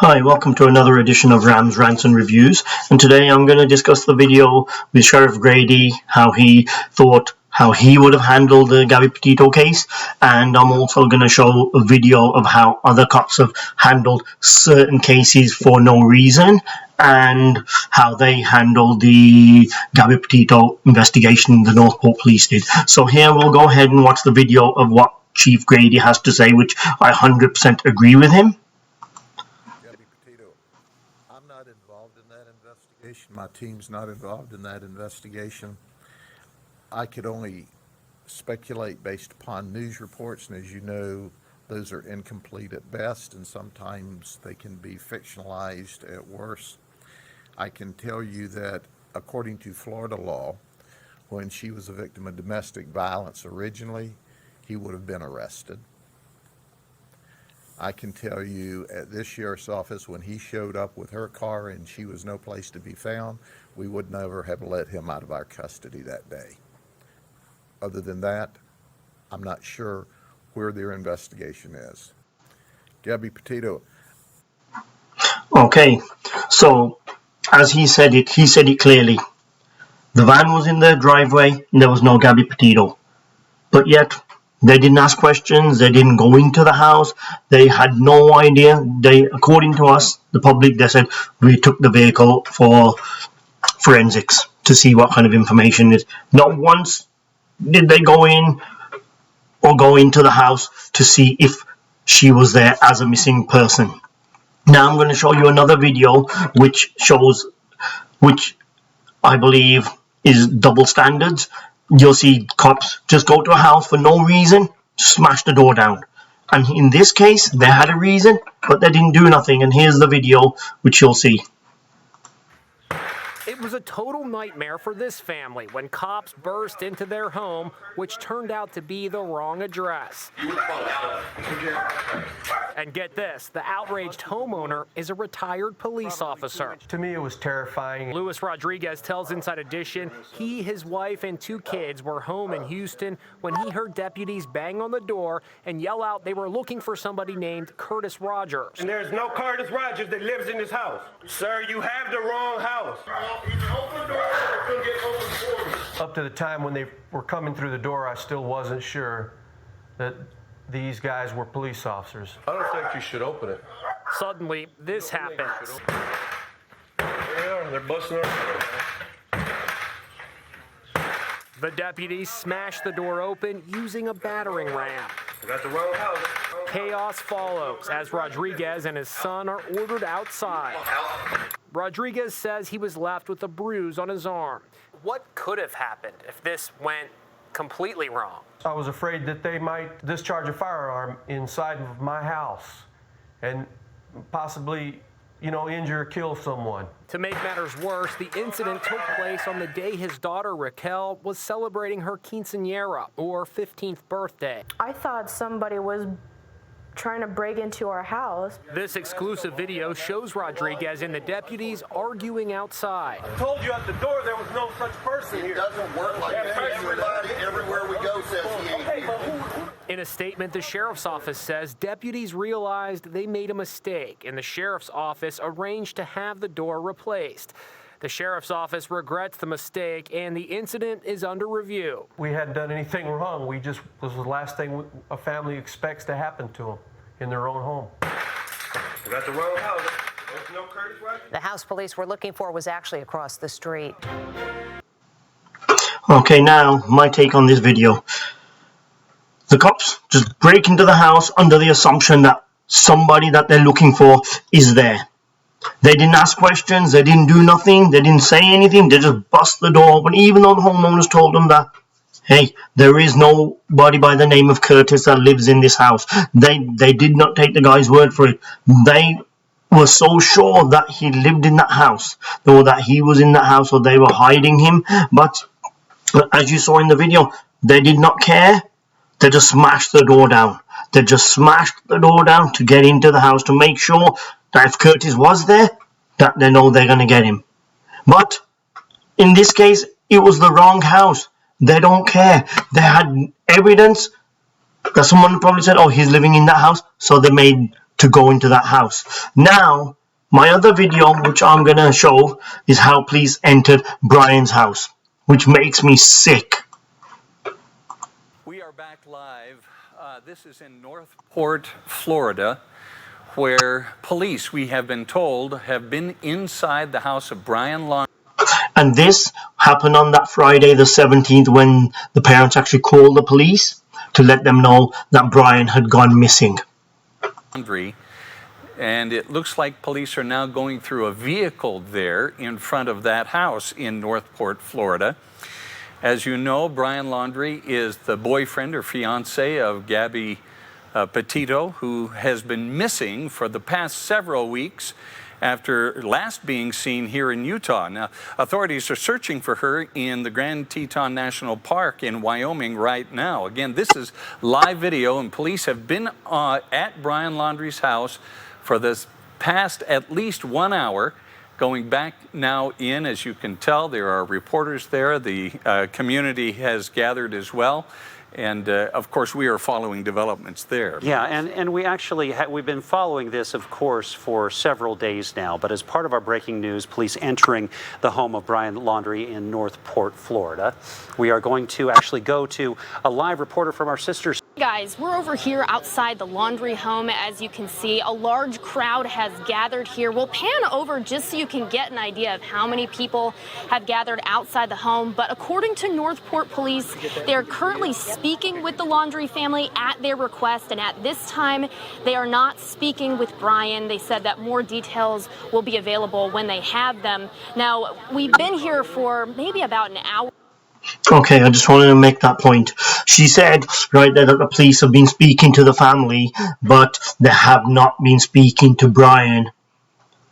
Hi, welcome to another edition of Rams Rants and Reviews, and today I'm going to discuss the video with Sheriff Grady, how he would have handled the Gabby Petito case, and I'm also going to show a video of how other cops have handled certain cases for no reason, and how they handled the Gabby Petito investigation the Northport Police did. So here we'll go ahead and watch the video of what Chief Grady has to say, which I 100% agree with him. I'm not involved in that investigation. My team's not involved in that investigation. I could only speculate based upon news reports, and as you know, those are incomplete at best, and sometimes they can be fictionalized at worst. I can tell you that according to Florida law, when she was a victim of domestic violence originally, he would have been arrested. I can tell you at this sheriff's office, when he showed up with her car and she was no place to be found, we would never have let him out of our custody that day. Other than that, I'm not sure where their investigation is. Gabby Petito. Okay, so as he said it clearly. The van was in their driveway and there was no Gabby Petito. But yet, they didn't ask questions, they didn't go into the house, they had no idea. According to us, the public, they said, we took the vehicle for forensics to see what kind of information is. Not once did they go in or go into the house to see if she was there as a missing person. Now I'm going to show you another video which I believe is double standards. You'll see cops just go to a house for no reason, smash the door down. And in this case, they had a reason, but they didn't do nothing. And here's the video, which you'll see. It was a total nightmare for this family when cops burst into their home, which turned out to be the wrong address. And get this, the outraged homeowner is a retired police officer. To me, it was terrifying. Luis Rodriguez tells Inside Edition he, his wife, and 2 kids were home in Houston when he heard deputies bang on the door and yell out they were looking for somebody named Curtis Rogers. And there's no Curtis Rogers that lives in this house. Sir, you have the wrong house. Up to the time when they were coming through the door, I still wasn't sure that these guys were police officers. I don't think you should open it. Suddenly, this happens. Yeah, they're busting our... The deputies smash the door open using a battering ram. You got the wrong house. Chaos follows as Rodriguez and his son are ordered outside. Rodriguez says he was left with a bruise on his arm. What could have happened if this went completely wrong? I was afraid that they might discharge a firearm inside of my house and possibly, injure or kill someone. To make matters worse, the incident took place on the day his daughter Raquel was celebrating her quinceañera, or 15th birthday. I thought somebody was trying to break into our house. This exclusive video shows Rodriguez and the deputies arguing outside. I told you at the door there was no such person here. It doesn't work like that. Everybody, everywhere we go says he ain't here. In a statement, the sheriff's office says deputies realized they made a mistake, and the sheriff's office arranged to have the door replaced. The sheriff's office regrets the mistake, and the incident is under review. We hadn't done anything wrong. This was the last thing a family expects to happen to them in their own home. You got the wrong house. There's no Curtis Rogers. The house police were looking for was actually across the street. Okay, now my take on this video. The cops just break into the house under the assumption that somebody that they're looking for is there. They didn't ask questions, they didn't do nothing, they didn't say anything, they just bust the door open, even though the homeowners told them that, hey, there is nobody by the name of Curtis that lives in this house. They did not take the guy's word for it. They were so sure that he lived in that house, or that he was in that house, or they were hiding him. But as you saw in the video, they did not care. They just smashed the door down. They just smashed the door down to get into the house, to make sure that if Curtis was there, that they know they're going to get him. But in this case, it was the wrong house. They don't care. They had evidence that someone probably said, oh, he's living in that house, so they made to go into that house. Now, my other video, which I'm going to show, is how police entered Brian's house, which makes me sick. We are back live. This is in Northport, Florida, where police, we have been told, have been inside the house of Brian Laundries. And this happened on that Friday the 17th when the parents actually called the police to let them know that Brian had gone missing. And it looks like police are now going through a vehicle there in front of that house in Northport, Florida. As you know, Brian Laundrie is the boyfriend or fiance of Gabby Petito, who has been missing for the past several weeks after last being seen here in Utah. Now, authorities are searching for her in the Grand Teton National Park in Wyoming right now. Again, this is live video, and police have been at Brian Laundrie's house for this past at least 1 hour. Going back now in, as you can tell, there are reporters there. The community has gathered as well. And of course, we are following developments there. Yeah, and we actually we've been following this, of course, for several days now. But as part of our breaking news, police entering the home of Brian Laundrie in Northport, Florida, we are going to actually go to a live reporter from our sister. Guys, we're over here outside the Laundrie home. As you can see, a large crowd has gathered here. We'll pan over just so you can get an idea of how many people have gathered outside the home. But according to Northport police, they're currently speaking with the Laundrie family at their request. And at this time, they are not speaking with Brian. They said that more details will be available when they have them. Now, we've been here for maybe about an hour. Okay, I just wanted to make that point. She said right there that the police have been speaking to the family, but they have not been speaking to Brian.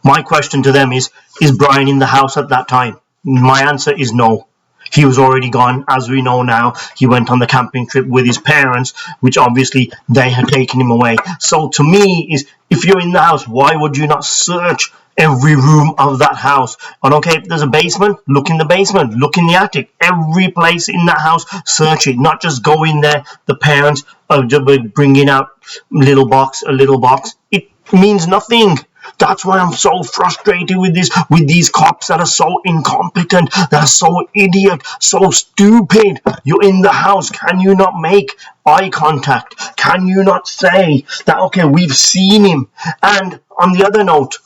My question to them is Brian in the house at that time? My answer is no. He was already gone. As we know now, he went on the camping trip with his parents, which obviously they had taken him away. So to me, is if you're in the house, why would you not search every room of that house? And okay, if there's a basement, look in the basement, look in the attic, every place in that house, search it, not just go in there. The parents are bringing out a little box. It means nothing. That's why I'm so frustrated with these cops that are so incompetent, that are so idiot, so stupid. You're in the house. Can you not make eye contact? Can you not say that, okay, we've seen him? And on the other note,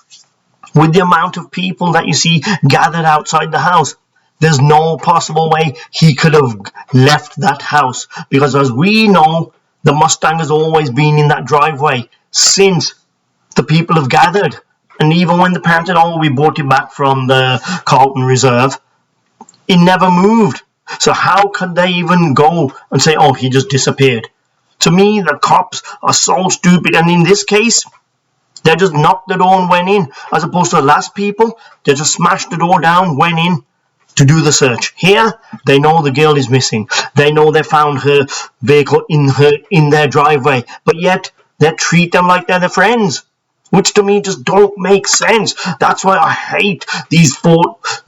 with the amount of people that you see gathered outside the house, there's no possible way he could have left that house. Because as we know, the Mustang has always been in that driveway since the people have gathered. And even when the parents said, oh, we bought it back from the Carlton Reserve, it never moved. So how could they even go and say, oh, he just disappeared? To me, the cops are so stupid. And in this case, they just knocked the door and went in. As opposed to the last people, they just smashed the door down, went in to do the search. Here, they know the girl is missing. They know they found her vehicle in their driveway. But yet, they treat them like they're their friends, which to me just don't make sense. That's why I hate these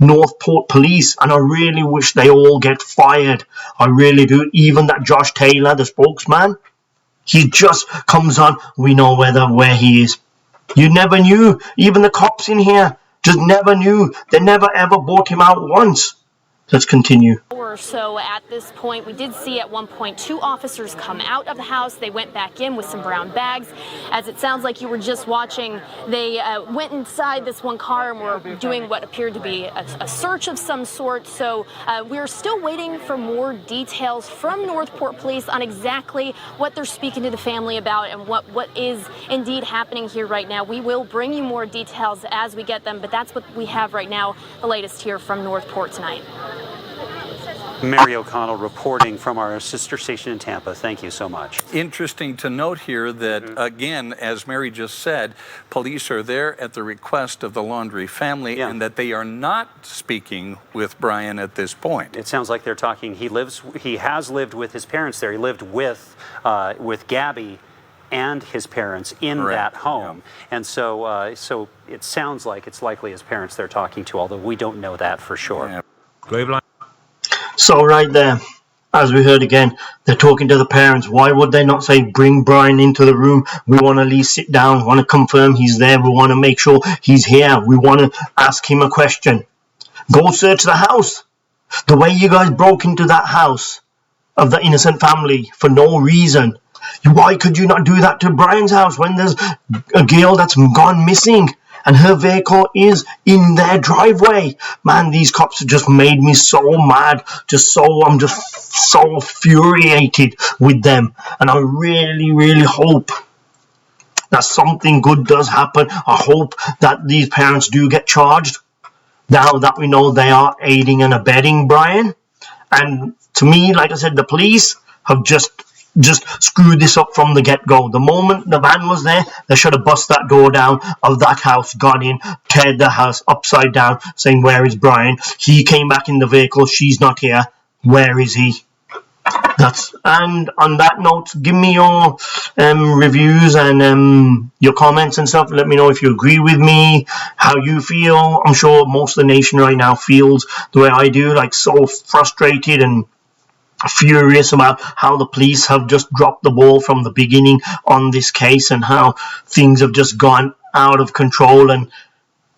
Northport police, and I really wish they all get fired. I really do. Even that Josh Taylor, the spokesman, he just comes on, we know where he is. You never knew. Even the cops in here just never knew. They never ever bought him out once. Let's continue. Or so at this point, we did see at one point 2 officers come out of the house. They went back in with some brown bags. As it sounds like you were just watching, they went inside this one car and were doing what appeared to be a search of some sort. So we're still waiting for more details from Northport Police on exactly what they're speaking to the family about and what is indeed happening here right now. We will bring you more details as we get them, but that's what we have right now, the latest here from Northport tonight. Mary O'Connell reporting from our sister station in Tampa. Thank you so much. Interesting to note here that, again, as Mary just said, police are there at the request of the Laundrie family, and that they are not speaking with Brian at this point. It sounds like they're talking. He has lived with his parents there. He lived with Gabby and his parents in that home. And so so it sounds like it's likely his parents they're talking to, although we don't know that for sure. So right there, as we heard again, they're talking to the parents. Why would they not say, bring Brian into the room? We want to at least sit down, want to confirm he's there. We want to make sure he's here. We want to ask him a question. Go search the house. The way you guys broke into that house of the innocent family for no reason. Why could you not do that to Brian's house when there's a girl that's gone missing and her vehicle is in their driveway? Man, these cops have just made me so mad. I'm just so infuriated with them. And I really, really hope that something good does happen. I hope that these parents do get charged now that we know they are aiding and abetting Brian. And to me, like I said, the police have just screwed this up from the get-go. The moment the van was there, they should have bust that door down of that house, gone in, teared the house upside down, saying, where is Brian? He came back in the vehicle, she's not here, where is he? And on that note, give me your reviews and your comments and stuff. Let me know if you agree with me, how you feel. I'm sure most of the nation right now feels the way I do, like so frustrated and furious about how the police have just dropped the ball from the beginning on this case and how things have just gone out of control, and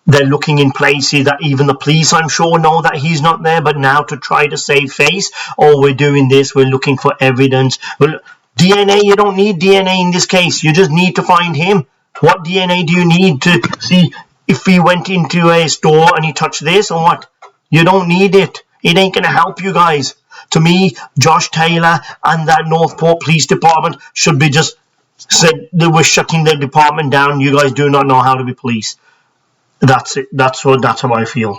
they're looking in places that even the police, I'm sure, know that he's not there, but now to try to save face, oh, we're doing this, we're looking for evidence. Well, DNA, you don't need DNA in this case. You just need to find him. What DNA do you need to see if he went into a store and he touched this or what? You don't need it. It ain't going to help you guys. To me, Josh Taylor and that Northport Police Department should be just said they were shutting their department down. You guys do not know how to be police. That's it. That's how I feel.